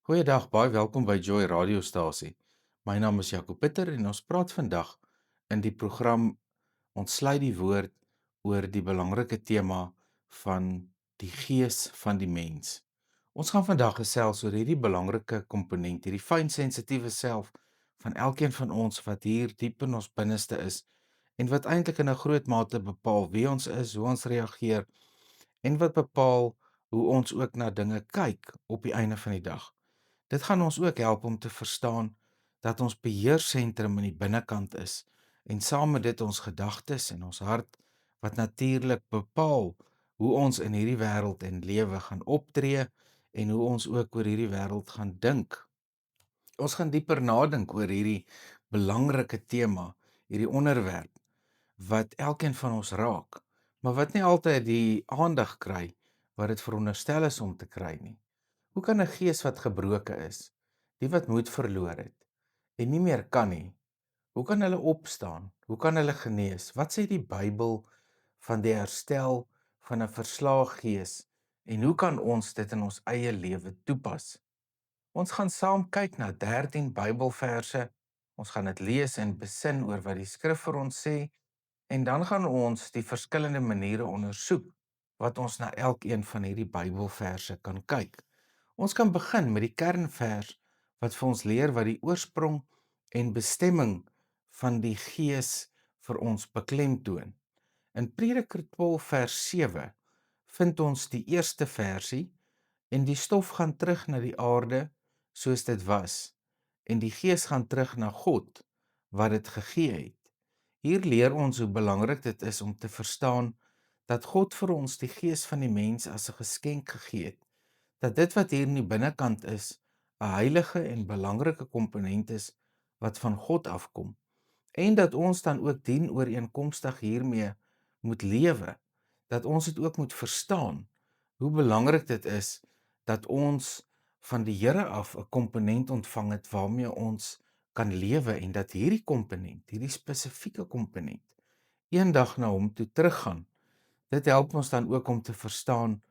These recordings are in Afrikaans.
Goeiedag, baie welkom by Joy Radiostasie. My naam is Jaco Pieter en ons praat vandag in die program Ons sluit die woord oor die belangrike tema van die gees van die mens. Ons gaan vandag gesels oor hierdie belangrike komponent, hierdie fyn sensitiewe self van elkeen van ons wat hier diep in ons binneste is en wat eintlik in 'n groot mate bepaal wie ons is, hoe ons reageer en wat bepaal hoe ons ook na dinge kyk op die einde van die dag. Dit gaan ons ook help om te verstaan dat ons beheersentrum in die binnekant is en saam met dit ons gedagtes en ons hart wat natuurlik bepaal hoe ons in hierdie wêreld en lewe gaan optree en hoe ons ook oor hierdie wêreld gaan dink. Ons gaan dieper nadink oor hierdie belangrike tema, hierdie onderwerp wat elkeen van ons raak, maar wat nie altyd die aandag kry wat dit veronderstel is om te kry nie. Hoe kan 'n gees wat gebroken is, die wat moed verloor het en nie meer kan nie, hoe kan hulle opstaan? Hoe kan hulle genees? Wat sê die Bybel van die herstel van 'n verslae gees en hoe kan ons dit in ons eie lewe toepas? Ons gaan saam kyk na 13 Bybelverse. Ons gaan dit lees en besin oor wat die skrif vir ons sê en dan gaan ons die verskillende maniere ondersoek wat ons na elkeen van hierdie Bybelverse kan kyk. Ons kan begin met die kernvers wat vir ons leer wat die oorsprong en bestemming van die Gees vir ons beklemtoon. In Prediker 12 vers 7 vind ons die eerste versie en die stof gaan terug na die aarde soos dit was en die Gees gaan terug na God wat dit gegee het. Hier leer ons hoe belangrik dit is om te verstaan dat God vir ons die gees van die mens as 'n geskenk gegee het. Dat dit wat hier in die binnekant is, 'n heilige en belangrike komponent is wat van God afkom. En dat ons dan ook dienooreenkomstig hiermee moet lewe. Dat ons dit ook moet verstaan hoe belangrik dit is dat ons van die Here af 'n komponent ontvang het waarmee ons kan lewe en dat hierdie komponent, hierdie spesifieke komponent, eendag na hom toe teruggaan. Dit help ons dan ook om te verstaan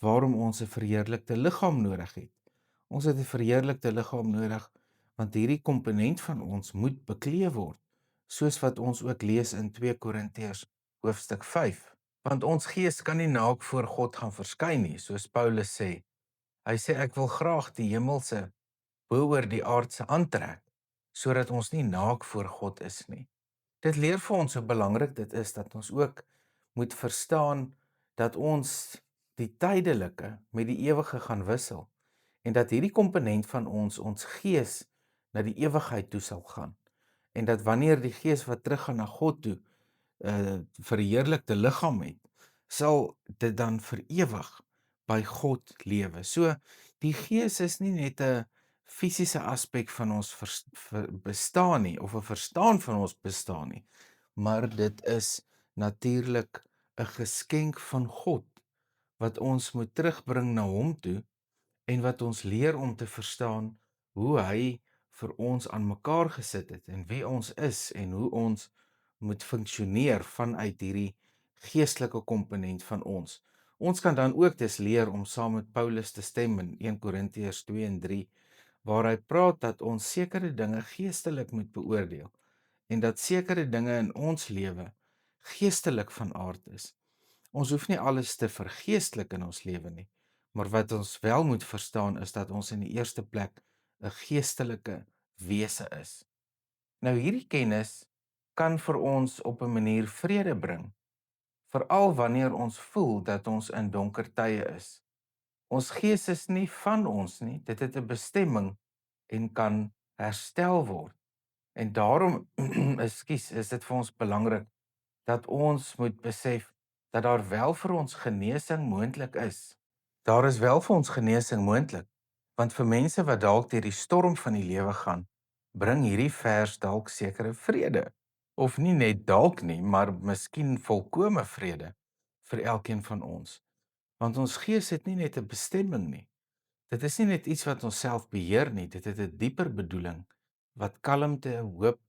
waarom ons 'n verheerlikte liggaam nodig het. Ons het 'n verheerlikte liggaam nodig want hierdie komponent van ons moet bekleë word, soos wat ons ook lees in 2 Korintiërs hoofstuk 5. Want ons gees kan nie naak voor God gaan verskyn nie, soos Paulus sê. Hy sê ek wil graag die hemelse bo oor die aardse aantrek, sodat ons nie naak voor God is nie. Dit leer vir ons hoe belangrik dit is dat ons ook moet verstaan dat ons die tydelike met die ewige gaan wissel en dat hierdie komponent van ons gees na die ewigheid toe sal gaan en dat wanneer die gees wat teruggaan na God toe verheerlikte liggaam het, sal dit dan vir ewig by God lewe. So die gees is nie net 'n fisiese aspek van ons bestaan nie of 'n verstaan van ons bestaan nie, maar dit is natuurlik 'n geskenk van God wat ons moet terugbring na hom toe en wat ons leer om te verstaan hoe hy vir ons aan mekaar gesit het en wie ons is en hoe ons moet funksioneer vanuit hierdie geestelike komponent van ons. Ons kan dan ook dus leer om saam met Paulus te stem in 1 Korintiërs 2 en 3 waar hy praat dat ons sekere dinge geestelik moet beoordeel en dat sekere dinge in ons lewe geestelik van aard is. Ons hoef nie alles te vergeestelik in ons lewe nie, maar wat ons wel moet verstaan is dat ons in die eerste plek 'n geestelike wese is. Nou hierdie kennis kan vir ons op 'n manier vrede bring, veral wanneer ons voel dat ons in donker tye is. Ons gees is nie van ons nie, dit het 'n bestemming en kan herstel word. En daarom is dit vir ons belangrik dat ons moet besef dat daar wel vir ons genesing moontlik is. Daar is wel vir ons genesing moontlik, want vir mense wat dalk deur die storm van die lewe gaan, bring hierdie vers dalk sekere vrede. Of nie net dalk nie, maar miskien volkome vrede vir elkeen van ons. Want ons gees het nie net 'n bestemming nie. Dit is nie net iets wat ons self beheer nie, dit het 'n dieper bedoeling wat kalmte, hoop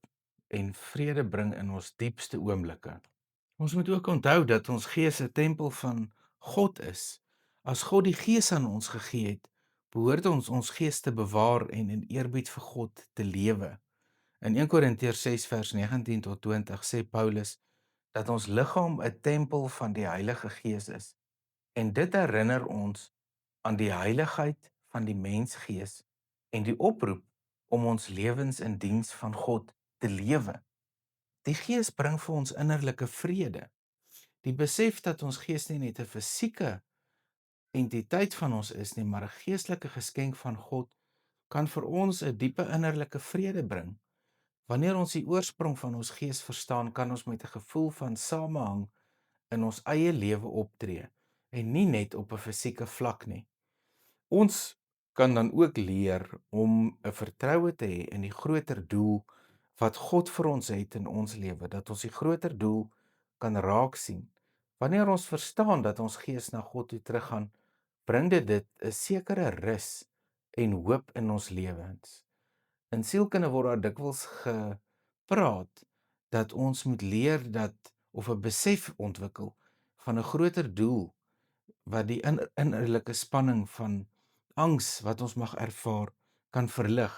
en vrede bring in ons diepste oomblikke. Ons moet ook onthou dat ons gees 'n tempel van God is. As God die Gees aan ons gegee het, behoort ons ons gees te bewaar en in eerbied vir God te lewe. In 1 Korintiërs 6 vers 19 tot 20 sê Paulus dat ons liggaam 'n tempel van die Heilige Gees is. En dit herinner ons aan die heiligheid van die mensgees en die oproep om ons lewens in diens van God te lewe. Die Gees bring vir ons innerlike vrede. Die besef dat ons gees nie net 'n fisieke entiteit van ons is nie, maar 'n geestelike geskenk van God, kan vir ons 'n diepe innerlike vrede bring. Wanneer ons die oorsprong van ons gees verstaan, kan ons met 'n gevoel van samehang in ons eie lewe optree en nie net op 'n fisieke vlak nie. Ons kan dan ook leer om 'n vertroue te hê in die groter doel wat God vir ons het in ons lewe, dat ons die groter doel kan raak sien. Wanneer ons verstaan dat ons gees na God toe teruggaan, bring dit 'n sekere rus en hoop in ons lewens. In sielkunde word daar dikwels gepraat dat ons moet leer dat of 'n besef ontwikkel van 'n groter doel wat die innerlike spanning van angs wat ons mag ervaar kan verlig.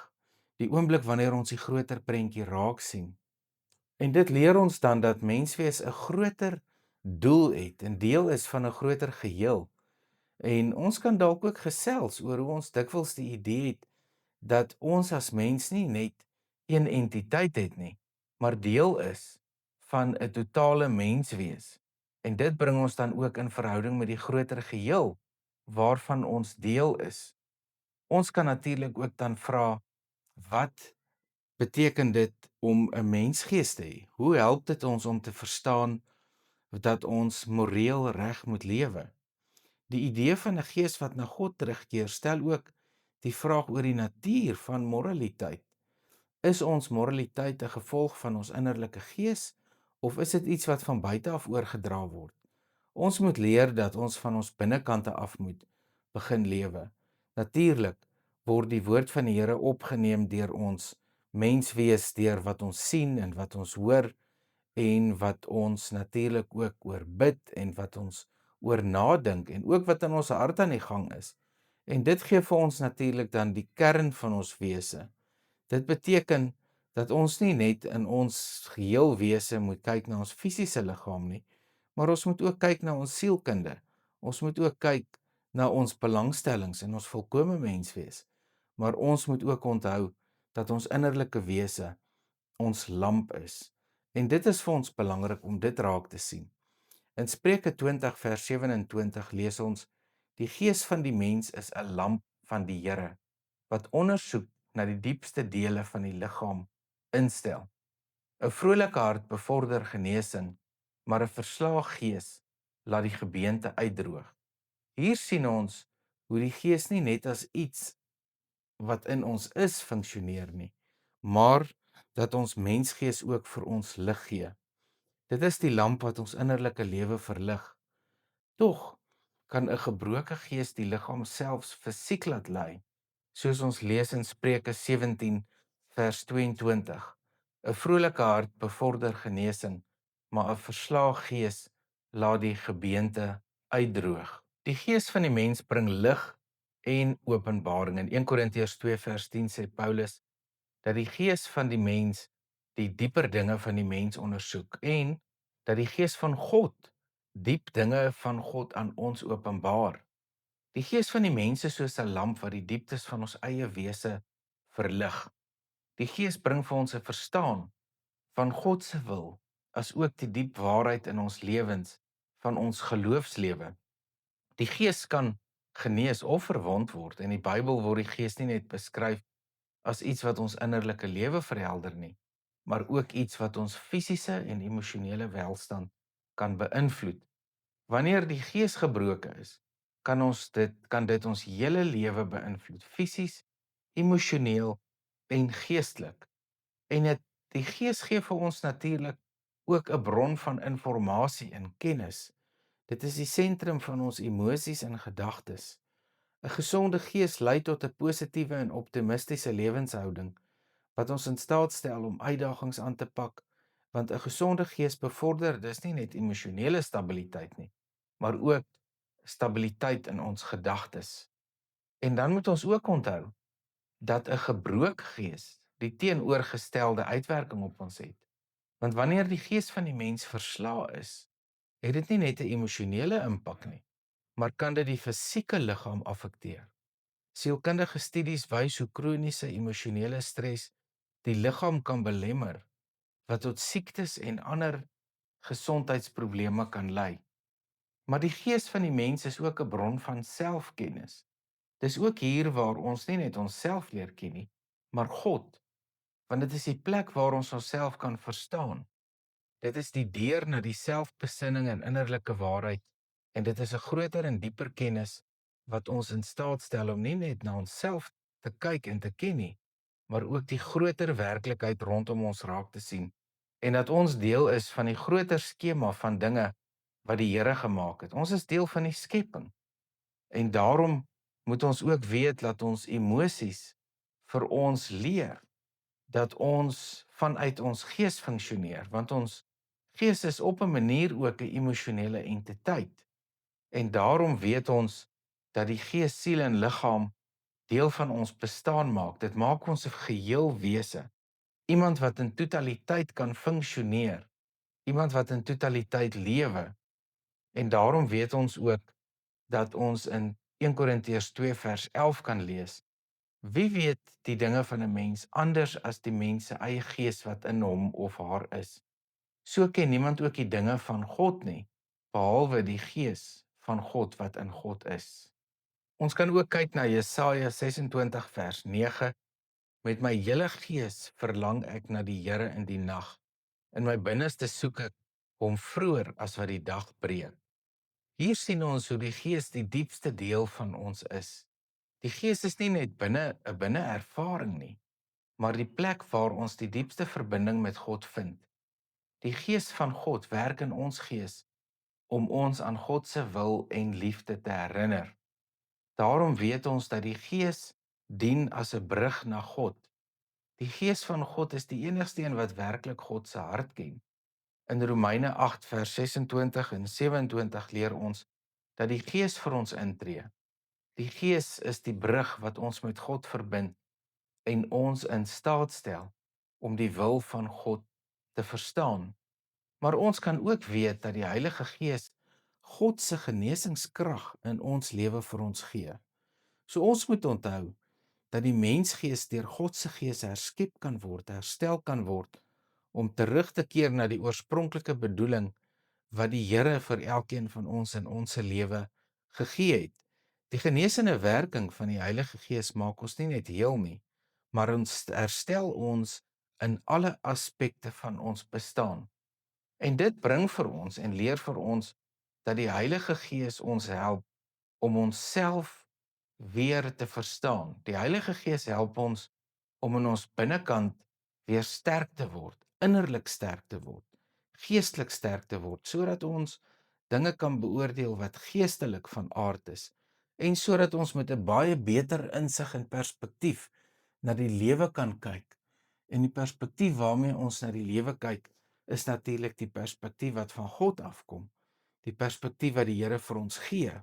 Die oomblik wanneer ons die groter prentjie raak sien. En dit leer ons dan dat menswees 'n groter doel het en deel is van 'n groter geheel. En ons kan dalk ook gesels oor hoe ons dikwels die idee het dat ons as mens nie net een entiteit het nie, maar deel is van 'n totale menswees. En dit bring ons dan ook in verhouding met die groter geheel waarvan ons deel is. Ons kan natuurlik ook dan vra, wat beteken dit om 'n mensgees te hê? Hoe help dit ons om te verstaan dat ons moreel reg moet lewe? Die idee van 'n gees wat na God terugkeer stel ook die vraag oor die natuur van moraliteit. Is ons moraliteit 'n gevolg van ons innerlike gees of is dit iets wat van buite af oorgedra word? Ons moet leer dat ons van ons binnekante af moet begin lewe. Natuurlik word die woord van die Here opgeneem deur ons menswees, deur wat ons sien en wat ons hoor en wat ons natuurlik ook oor bid en wat ons oor nadink en ook wat in ons hart aan die gang is. En dit gee vir ons natuurlik dan die kern van ons wese. Dit beteken dat ons nie net in ons geheel wese moet kyk na ons fisiese liggaam nie, maar ons moet ook kyk na ons sielkunde. Ons moet ook kyk na ons belangstellings en ons volkomme menswees. Maar ons moet ook onthou dat ons innerlike wese ons lamp is. En dit is vir ons belangrik om dit raak te sien. In Spreuke 20 vers 27 lees ons: Die gees van die mens is 'n lamp van die Here, wat ondersoek na die diepste dele van die liggaam instel. 'n Vrolike hart bevorder genesing, maar 'n verslae gees laat die gebeente uitdroog. Hier sien ons hoe die gees nie net as iets wat in ons is funksioneer nie, maar dat ons mensgees ook vir ons lig gee. Dit is die lamp wat ons innerlike lewe verlig. Tog kan 'n gebroke gees die liggaam selfs fisiek laat ly, soos ons lees in Spreuke 17 vers 22. 'n Vrolike hart bevorder genesing, maar 'n verslae gees laat die gebeente uitdroog. Die gees van die mens bring lig en openbaring. In 1 Korintiërs 2 vers 10 sê Paulus dat die gees van die mens die dieper dinge van die mens ondersoek en dat die gees van God diep dinge van God aan ons openbaar. Die gees van die mens is soos 'n lamp wat die dieptes van ons eie wese verlig. Die gees bring vir ons 'n verstaan van God se wil, as ook die diep waarheid in ons lewens, van ons geloofslewe. Die gees kan genees of verwond word. In die Bybel word die gees nie net beskryf as iets wat ons innerlike lewe verhelder nie, maar ook iets wat ons fisiese en emosionele welstand kan beïnvloed. Wanneer die gees gebroke is, kan dit ons hele lewe beïnvloed, fisies, emosioneel en geestelik. En die gees gee vir ons natuurlik ook 'n bron van inligting en kennis. Dit is die sentrum van ons emosies en gedagtes. 'n Gesonde gees lei tot 'n positiewe en optimistiese lewenshouding wat ons in staat stel om uitdagings aan te pak, want 'n gesonde gees bevorder dis nie net emosionele stabiliteit nie, maar ook stabiliteit in ons gedagtes. En dan moet ons ook onthou dat 'n gebroke gees die teenoorgestelde uitwerking op ons het. Want wanneer die gees van die mens verslae is, het dit nie net 'n emosionele impak nie, maar kan dit die fisieke liggaam affekteer. Sielkundige studies wys hoe kroniese emosionele stres die liggaam kan belemmer, wat tot siektes en ander gesondheidsprobleme kan lei. Maar die gees van die mens is ook 'n bron van selfkennis. Dis ook hier waar ons nie net onsself leer ken nie, maar God, want dit is die plek waar ons onsself kan verstaan. Dit is die deur na die selfbesinning en innerlike waarheid, en dit is 'n groter en dieper kennis wat ons in staat stel om nie net na onsself te kyk en te ken nie, maar ook die groter werklikheid rondom ons raak te sien, en dat ons deel is van die groter skema van dinge wat die Here gemaak het. Ons is deel van die skepping, en daarom moet ons ook weet dat ons emosies vir ons leer, dat ons vanuit ons gees funksioneer, want ons gees is op 'n manier ook 'n emosionele entiteit. En daarom weet ons dat die gees, siel en liggaam deel van ons bestaan maak. Dit maak ons 'n geheel wese. Iemand wat in totaliteit kan funksioneer. Iemand wat in totaliteit lewe. En daarom weet ons ook dat ons in 1 Korintiërs 2 vers 11 kan lees: Wie weet die dinge van 'n mens anders as die mens se eie gees wat in hom of haar is? So ken niemand ook die dinge van God nie, behalwe die gees van God wat in God is. Ons kan ook kyk na Jesaja 26 vers 9. Met my hele gees verlang ek na die Here in die nag. In my binneste soek ek hom vroeër as wat die dag breek. Hier sien ons hoe die gees die diepste deel van ons is. Die gees is nie net 'n binne-ervaring nie, maar die plek waar ons die diepste verbinding met God vind. Die gees van God werk in ons gees om ons aan God se wil en liefde te herinner. Daarom weet ons dat die gees dien as 'n brug na God. Die gees van God is die enigste een wat werklik God se hart ken. In Romeine 8 vers 26 en 27 leer ons dat die gees vir ons intree. Die gees is die brug wat ons met God verbind en ons in staat stel om die wil van God te verstaan. Maar ons kan ook weet dat die Heilige Gees God se genesingskrag in ons lewe vir ons gee. So ons moet onthou dat die mensgees deur God se Gees herskep kan word, herstel kan word, om terug te keer na die oorspronklike bedoeling wat die Here vir elkeen van ons in ons se lewe gegee het. Die genesende werking van die Heilige Gees maak ons nie net heel nie, maar ons herstel ons in alle aspekte van ons bestaan. En dit bring vir ons en leer vir ons dat die Heilige Gees ons help om onsself weer te verstaan. Die Heilige Gees help ons om in ons binnekant weer sterk te word, innerlik sterk te word, geestelik sterk te word, sodat ons dinge kan beoordeel wat geestelik van aard is, en sodat ons met 'n baie beter insig en perspektief na die lewe kan kyk. En die perspektief waarmee ons na die lewe kyk, is natuurlik die perspektief wat van God afkom, die perspektief wat die Here vir ons gee.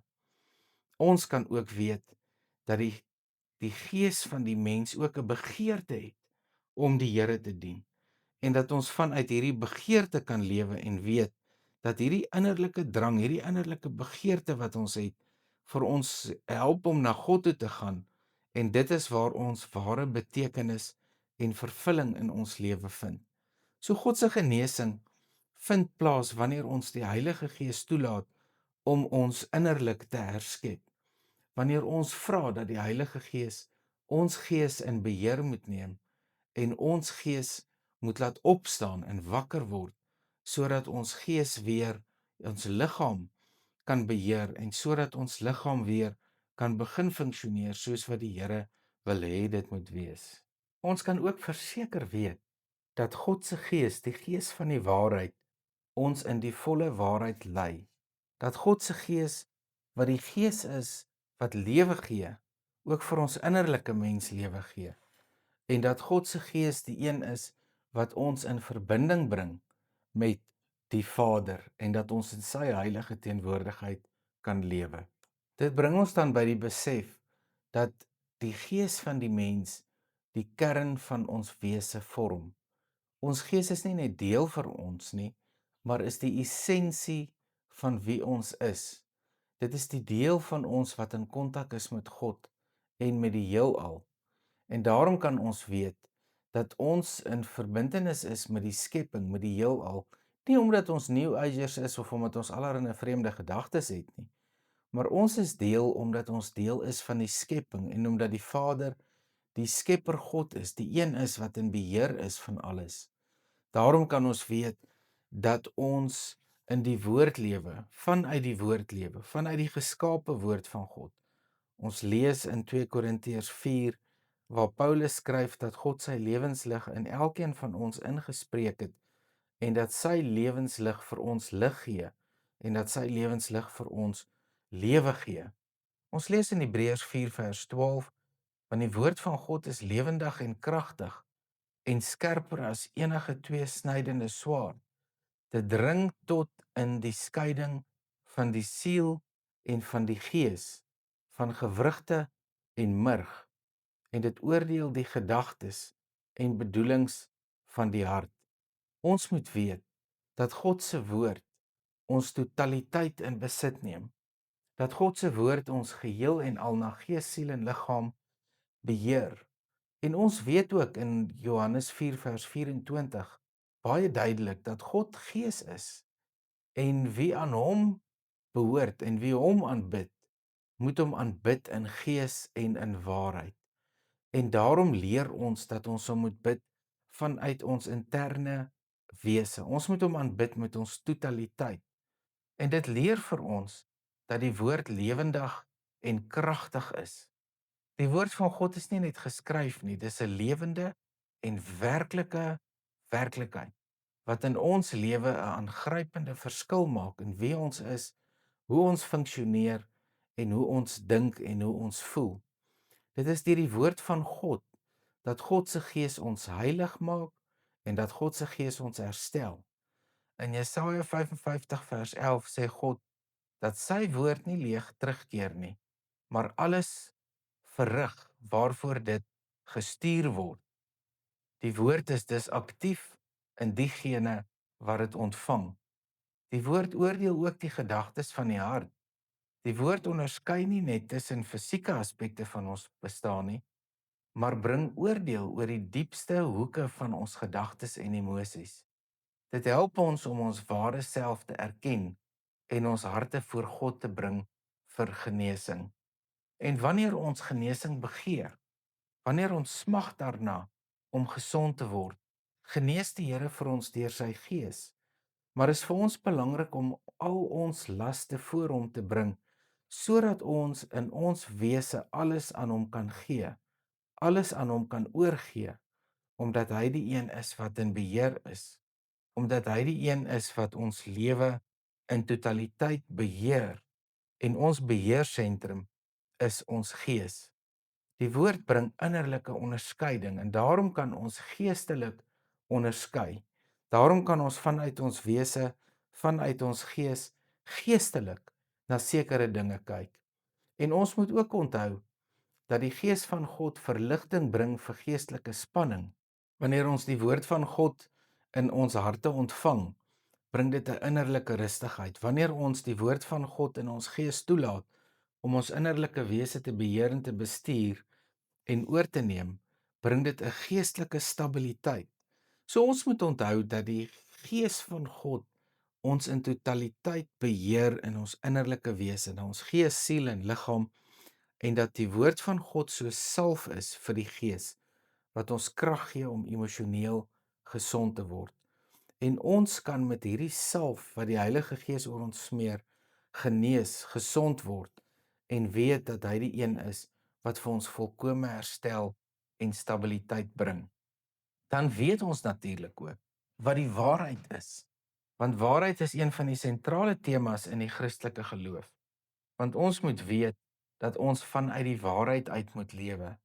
Ons kan ook weet dat die gees van die mens ook 'n begeerte het om die Here te dien, en dat ons vanuit hierdie begeerte kan lewe en weet dat hierdie innerlike drang, hierdie innerlike begeerte wat ons het, vir ons help om na God toe te gaan, en dit is waar ons ware betekenis en vervulling in ons lewe vind. So God se genesing vind plaas wanneer ons die Heilige Gees toelaat om ons innerlik te herskep. Wanneer ons vra dat die Heilige Gees ons gees in beheer moet neem en ons gees moet laat opstaan en wakker word, sodat ons gees weer ons liggaam kan beheer en sodat ons liggaam weer kan begin funksioneer soos wat die Here wil hê dit moet wees. Ons kan ook verseker weet dat God se Gees, die Gees van die waarheid, ons in die volle waarheid lei. Dat God se Gees, wat die Gees is wat lewe gee, ook vir ons innerlike mens lewe gee. En dat God se Gees die een is wat ons in verbinding bring met die Vader en dat ons in sy heilige teenwoordigheid kan lewe. Dit bring ons dan by die besef dat die gees van die mens die kern van ons wese vorm. Ons gees is nie net deel vir ons nie, maar is die essensie van wie ons is. Dit is die deel van ons wat in kontak is met God en met die heelal. En daarom kan ons weet dat ons in verbintenis is met die skepping, met die heelal, nie omdat ons New Agers is of omdat ons allerlei vreemde gedagtes het nie, maar ons is deel omdat ons deel is van die skepping en omdat die Vader die Skepper God is, die een is wat in beheer is van alles. Daarom kan ons weet dat ons in die woord lewe, vanuit die geskape woord van God. Ons lees in 2 Korintiërs 4 waar Paulus skryf dat God sy lewenslig in elkeen van ons ingespreek het en dat sy lewenslig vir ons lig gee en dat sy lewenslig vir ons lewe gee. Ons lees in Hebreërs 4 vers 12, want die woord van God is lewendig en kragtig en skerper as enige tweesnydende swaard. Dit dring tot in die skeiding van die siel en van die gees, van gewrigte en murg, en dit oordeel die gedagtes en bedoelings van die hart. Ons moet weet dat God se woord ons totaliteit in besit neem, dat God se woord ons geheel en al na gees, siel en liggaam beheer. En ons weet ook in Johannes 4 vers 24 baie duidelik dat God gees is en wie aan hom behoort en wie hom aanbid, moet hom aanbid in gees en in waarheid. En daarom leer ons dat ons hom moet bid vanuit ons interne wese. Ons moet hom aanbid met ons totaliteit. En dit leer vir ons dat die woord lewendig en kragtig is. Die woord van God is nie net geskryf nie, dis 'n lewende en werklike werklikheid wat in ons lewe 'n aangrypende verskil maak in wie ons is, hoe ons funksioneer en hoe ons dink en hoe ons voel. Dit is deur die woord van God dat God se gees ons heilig maak en dat God se gees ons herstel. In Jesaja 55 vers 11 sê God dat sy woord nie leeg terugkeer nie, maar alles verrig waarvoor dit gestuur word. Die woord is dus aktief in diegene wat dit ontvang. Die woord oordeel ook die gedagtes van die hart. Die woord onderskei nie net tussen fisieke aspekte van ons bestaan nie, maar bring oordeel oor die diepste hoeke van ons gedagtes en emosies. Dit help ons om ons ware self te erken en ons harte voor God te bring vir genesing. En wanneer ons genesing begeer, wanneer ons smag daarna om gesond te word, genees die Here vir ons deur sy gees. Maar is vir ons belangrik om al ons laste voor hom te bring, sodat ons in ons wese alles aan hom kan gee, alles aan hom kan oorgee, omdat hy die een is wat in beheer is, omdat hy die een is wat ons lewe in totaliteit beheer en ons beheersentrum is ons gees. Die woord bring innerlike onderskeiding en daarom kan ons geestelik onderskei. Daarom kan ons vanuit ons wese, vanuit ons gees, geestelik na sekere dinge kyk. En ons moet ook onthou dat die gees van God verligting bring vir geestelike spanning. Wanneer ons die woord van God in ons harte ontvang, bring dit 'n innerlike rustigheid. Wanneer ons die woord van God in ons gees toelaat om ons innerlike wese te beheer en te bestuur en oor te neem, bring dit 'n geestelike stabiliteit. So ons moet onthou dat die gees van God ons in totaliteit beheer in ons innerlike wese, in ons gees, siel en liggaam, en dat die woord van God so salf is vir die gees wat ons krag gee om emosioneel gesond te word. En ons kan met hierdie salf wat die Heilige Gees oor ons smeer, genees, gesond word en weet dat hy die een is wat vir ons volkome herstel en stabiliteit bring. Dan weet ons natuurlik ook wat die waarheid is. Want waarheid is een van die sentrale temas in die Christelike geloof. Want ons moet weet dat ons vanuit die waarheid uit moet lewe.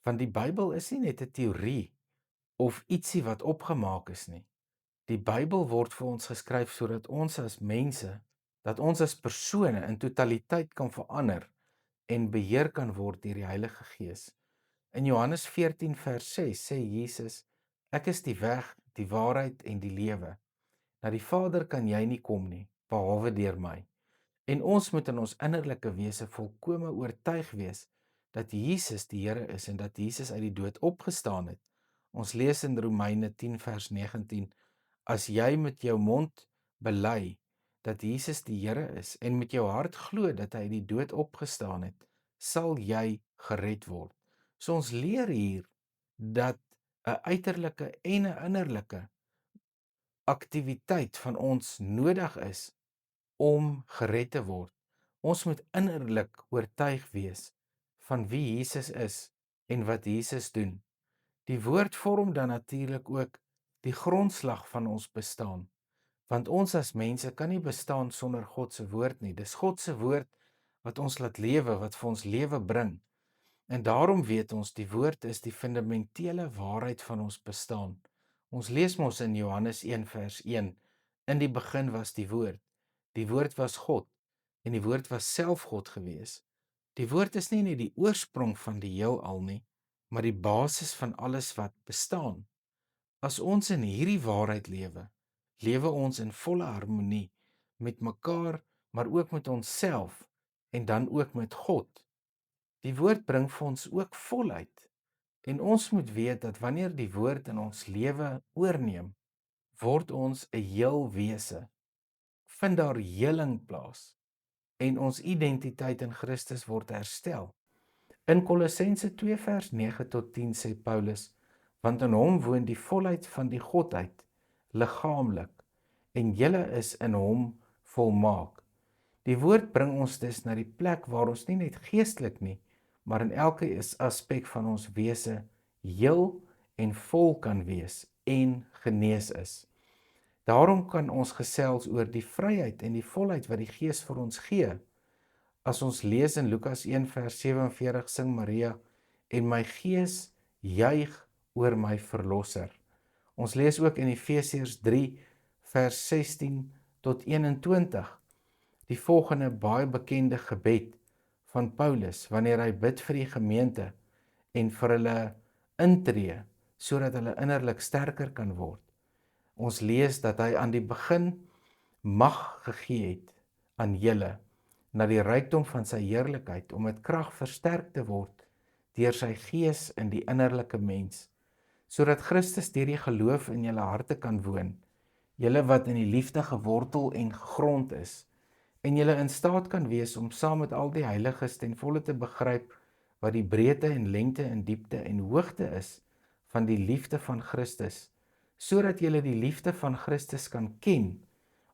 Want die Bybel is nie net 'n teorie of ietsie wat opgemaak is nie. Die Bybel word vir ons geskryf sodat ons as mense, dat ons as persone in totaliteit kan verander en beheer kan word deur die Heilige Gees. In Johannes 14 vers 6 sê Jesus, ek is die weg, die waarheid en die lewe. Na die Vader kan jy nie kom nie, behalwe deur my. En ons moet in ons innerlike wese volkome oortuig wees dat Jesus die Here is en dat Jesus uit die dood opgestaan het. Ons lees in Romeine 10 vers 19, as jy met jou mond bely dat Jesus die Here is en met jou hart glo dat hy uit die dood opgestaan het, sal jy gered word. So ons leer hier dat 'n uiterlike en 'n innerlike aktiwiteit van ons nodig is om gered te word. Ons moet innerlik oortuig wees van wie Jesus is en wat Jesus doen. Die woord vorm dan natuurlik ook die grondslag van ons bestaan, want ons as mense kan nie bestaan sonder God se woord nie. Dis God se woord wat ons laat lewe, wat vir ons lewe bring. En daarom weet ons die woord is die fundamentele waarheid van ons bestaan. Ons lees mos in Johannes 1 vers 1, in die begin was die woord was God en die woord was self God gewees. Die woord is nie net die oorsprong van die heelal nie, maar die basis van alles wat bestaan. As ons in hierdie waarheid lewe, lewe ons in volle harmonie met mekaar, maar ook met onsself en dan ook met God. Die woord bring vir ons ook volheid en ons moet weet dat wanneer die woord in ons lewe oorneem, word ons 'n heel wese. Vind daar heling plaas en ons identiteit in Christus word herstel. In Kolossense 2 vers 9 tot 10 sê Paulus, want in hom woon die volheid van die godheid, liggaamlik, en julle is in hom volmaak. Die woord bring ons dus na die plek waar ons nie net geestelik nie, maar in elke aspek van ons wese heel en vol kan wees en genees is. Daarom kan ons gesels oor die vryheid en die volheid wat die Gees vir ons gee. As ons lees in Lukas 1 vers 47 sing Maria, en my gees juig oor my verlosser. Ons lees ook in Efesiërs 3 vers 16 tot 21 die volgende baie bekende gebed van Paulus wanneer hy bid vir die gemeente en vir hulle intree sodat hulle innerlik sterker kan word. Ons lees dat hy aan die begin mag gegee het aan julle na die rykdom van sy heerlikheid om met krag versterk te word deur sy gees in die innerlike mens, sodat Christus deur die geloof in julle harte kan woon, julle wat in die liefde gewortel en gegrond is, en julle in staat kan wees om saam met al die heiliges ten volle te begryp wat die breedte en lengte en diepte en hoogte is van die liefde van Christus, sodat julle die liefde van Christus kan ken,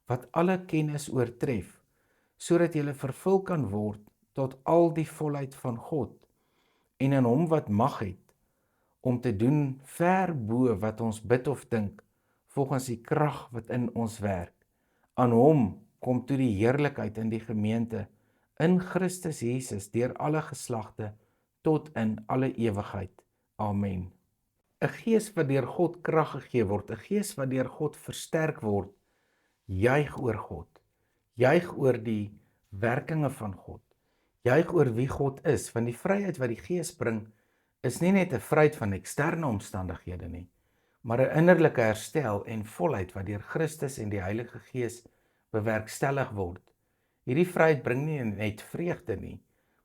wat alle kennis oortref, sodat julle vervul kan word tot al die volheid van God, en in hom wat mag het, om te doen ver bo wat ons bid of dink, volgens die krag wat in ons werk. Aan hom kom toe die heerlikheid in die gemeente, in Christus Jesus, deur alle geslagte, tot in alle ewigheid. Amen. 'n Gees wat deur God krag gegee word, 'n gees wat deur God versterk word, juig oor God, juig oor die werkinge van God, juig oor wie God is, want die vryheid wat die Gees bring, is nie net 'n vryheid van eksterne omstandighede nie, maar 'n innerlike herstel en volheid wat deur Christus en die Heilige Gees bewerkstellig word. Hierdie vryheid bring nie net vreugde nie,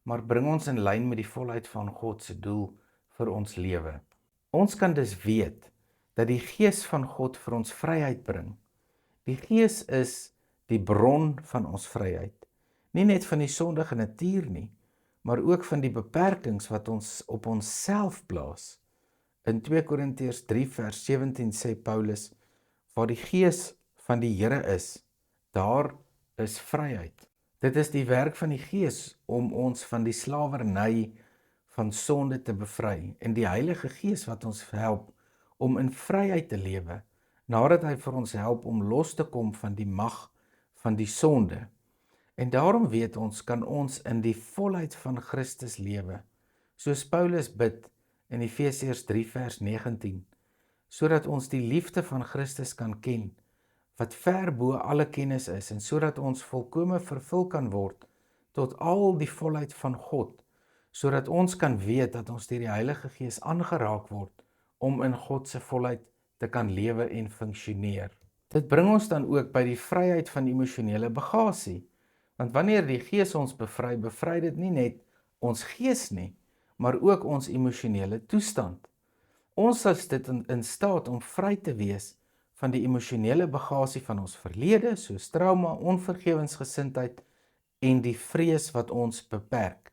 maar bring ons in lyn met die volheid van God se doel vir ons lewe. Ons kan dus weet dat die Gees van God vir ons vryheid bring. Die Gees is die bron van ons vryheid. Nie net van die sondige natuur nie, maar ook van die beperkings wat ons op onsself plaas. In 2 Korintiërs 3 vers 17 sê Paulus, waar die Gees van die Here is, daar is vryheid. Dit is die werk van die Gees om ons van die slawerny van sonde te bevry en die Heilige Gees wat ons help om in vryheid te lewe, nadat hy vir ons help om los te kom van die mag van die sonde. En daarom weet ons, kan ons in die volheid van Christus lewe, soos Paulus bid in Efesiërs 3 vers 19, sodat ons die liefde van Christus kan ken, wat ver bo alle kennis is, en sodat ons volkome vervul kan word tot al die volheid van God, sodat ons kan weet dat ons deur die Heilige Gees aangeraak word om in God se volheid te kan lewe en funksioneer. Dit bring ons dan ook by die vryheid van emosionele bagasie. Want wanneer die Gees ons bevry, bevry dit nie net ons gees nie, maar ook ons emosionele toestand. Ons is dit in staat om vry te wees van die emosionele bagasie van ons verlede, soos trauma, onvergewensgesindheid en die vrees wat ons beperk.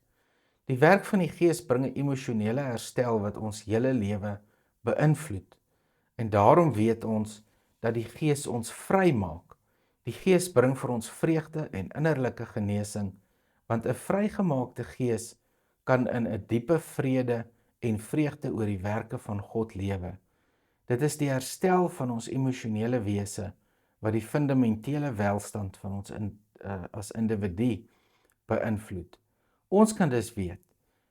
Die werk van die Gees bring 'n emosionele herstel wat ons hele lewe beïnvloed. En daarom weet ons dat die Gees ons vrymaak. Die Gees bring vir ons vreugde en innerlike genesing, want 'n vrygemaakte gees kan in 'n diepe vrede en vreugde oor die werke van God lewe. Dit is die herstel van ons emosionele wese wat die fundamentele welstand van ons as individu beïnvloed. Ons kan dus weet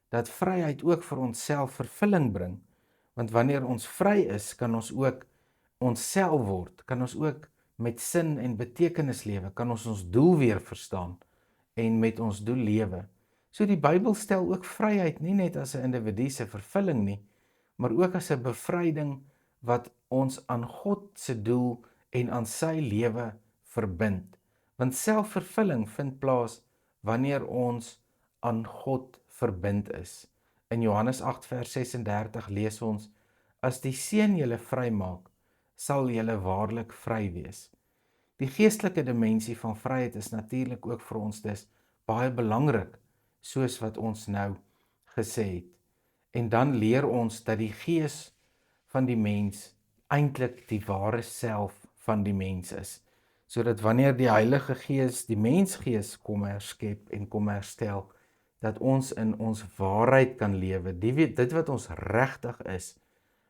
dat vryheid ook vir onsself vervulling bring, want wanneer ons vry is, kan ons ook onsself word, kan ons ook met sin en betekenis lewe, kan ons doel weer verstaan en met ons doel lewe. So die Bybel stel ook vryheid nie net as 'n individu se vervulling nie, maar ook as 'n bevryding wat ons aan God se doel en aan sy lewe verbind. Want selfvervulling vind plaas wanneer ons aan God verbind is. In Johannes 8 vers 36 lees ons: As die Seun julle vrymaak, sal julle waarlik vry wees. Die geestelike dimensie van vryheid is natuurlik ook vir ons dus baie belangrik, soos wat ons nou gesê het. En dan leer ons dat die gees van die mens eintlik die ware self van die mens is, sodat wanneer die Heilige Gees die mensgees kom herskep en kom herstel, dat ons in ons waarheid kan lewe, dit wat ons regtig is,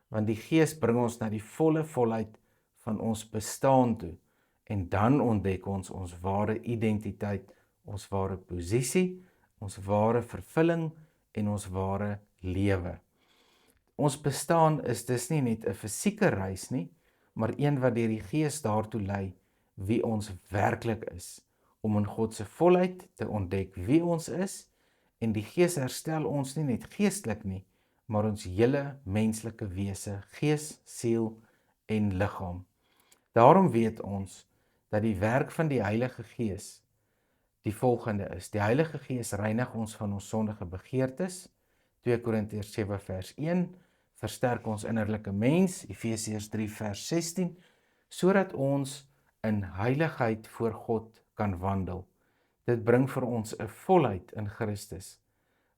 want die Gees bring ons na die volle volheid van ons bestaan toe, en dan ontdek ons ware identiteit, ons ware posisie, ons ware vervulling en ons ware lewe. Ons bestaan is dus nie net 'n fisieke reis nie, maar een wat deur die Gees daartoe lei wie ons werklik is, om in God se volheid te ontdek wie ons is, en die Gees herstel ons nie net geestelik nie, maar ons hele menslike wese, gees, siel en liggaam. Daarom weet ons dat die werk van die Heilige Gees die volgende is. Die Heilige Gees reinig ons van ons sondige begeertes, 2 Korintiërs 7 vers 1, versterk ons innerlike mens, Efesiërs 3 vers 16, sodat ons in heiligheid voor God kan wandel. Dit bring vir ons 'n volheid in Christus,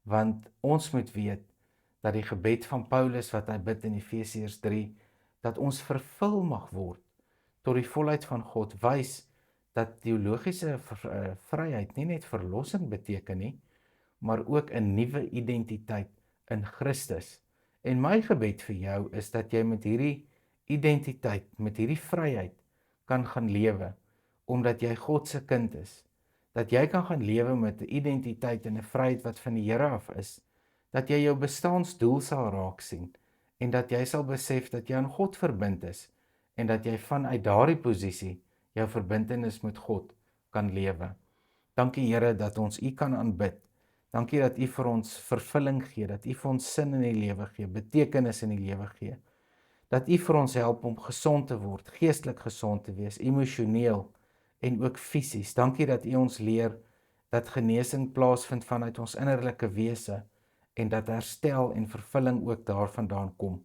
want ons moet weet dat die gebed van Paulus wat hy bid in Efesiërs 3, dat ons vervul mag word tot die volheid van God, wys dat teologiese vryheid nie net verlossing beteken nie, maar ook 'n nuwe identiteit in Christus. En my gebed vir jou is dat jy met hierdie identiteit, met hierdie vryheid kan gaan lewe, omdat jy God se kind is. Dat jy kan gaan lewe met 'n identiteit en 'n vryheid wat van die Here af is. Dat jy jou bestaansdoel sal raak sien en dat jy sal besef dat jy aan God verbind is en dat jy vanuit daardie posisie jou verbintenis met God kan lewe. Dankie Here dat ons U kan aanbid. Dankie dat U vir ons vervulling gee, dat U vir ons sin in die lewe gee, betekenis in die lewe gee. Dat U vir ons help om gesond te word, geestelik gesond te wees, emosioneel en ook fisies. Dankie dat U ons leer dat genesing plaasvind vanuit ons innerlike wese en dat herstel en vervulling ook daarvandaan kom.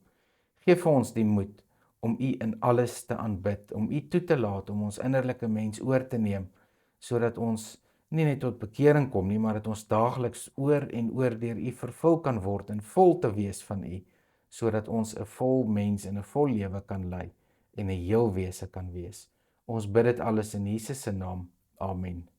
Geef vir ons die moed om U in alles te aanbid, om U toe te laat om ons innerlike mens oor te neem, sodat ons nie net tot bekering kom nie, maar dat ons daagliks oor en oor deur U vervul kan word en vol te wees van U, sodat ons 'n vol mens en 'n vol lewe kan lei en 'n heel wese kan wees. Ons bid dit alles in Jesus se naam. Amen.